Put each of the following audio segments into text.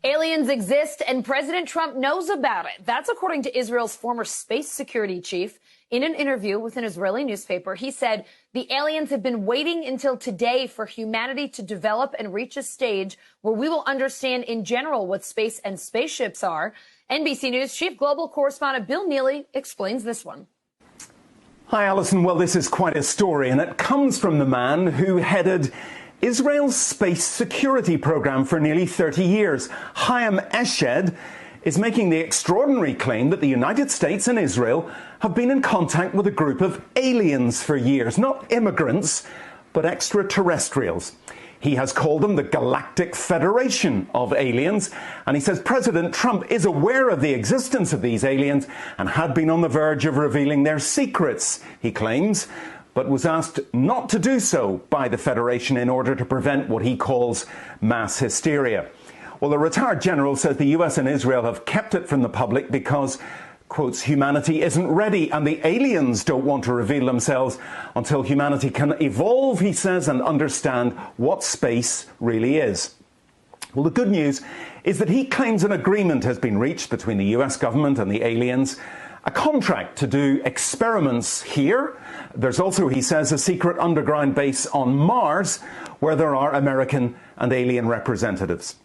Aliens exist and President Trump knows about it. That's according to Israel's former space security chief. In an interview with an Israeli newspaper, he said the aliens have been waiting until today for humanity to develop and reach a stage where we will understand in general what space and spaceships are. NBC News chief global correspondent Bill Neely explains this one. Hi, Alison. Well, this is quite a story, and it comes from the man who headed Israel's space security program for nearly 30 years. Chaim Eshed is making the extraordinary claim that the United States and Israel have been in contact with a group of aliens for years. Not immigrants, but extraterrestrials. He has called them the Galactic Federation of Aliens, and he says President Trump is aware of the existence of these aliens and had been on the verge of revealing their secrets, he claims, but was asked not to do so by the Federation in order to prevent what he calls mass hysteria. Well, the retired general says the US and Israel have kept it from the public because, quotes, humanity isn't ready and the aliens don't want to reveal themselves until humanity can evolve, he says, and understand what space really is. Well, the good news is that he claims an agreement has been reached between the US government and the aliens, a contract to do experiments here. There's also, he says, a secret underground base on Mars where there are American and alien representatives.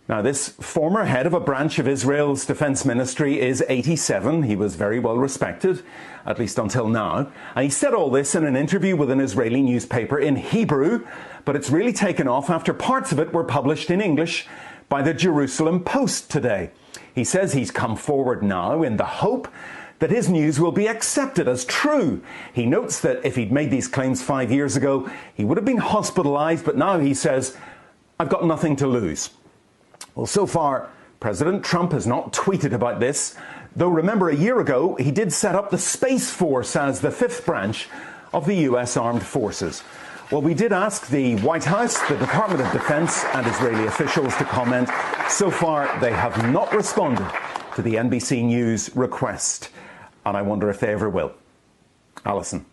Now, this former head of a branch of Israel's defense ministry is 87. He was very well respected, at least until now. And he said all this in an interview with an Israeli newspaper in Hebrew, but it's really taken off after parts of it were published in English by the Jerusalem Post today. He says he's come forward now in the hope that his news will be accepted as true. He notes that if he'd made these claims 5 years ago, he would have been hospitalized, but now he says, I've got nothing to lose. Well, so far, President Trump has not tweeted about this, though remember a year ago, he did set up the Space Force as the fifth branch of the US Armed Forces. Well, we did ask the White House, the Department of Defense and Israeli officials to comment. So far, they have not responded to the NBC News request, and I wonder if they ever will. Alison.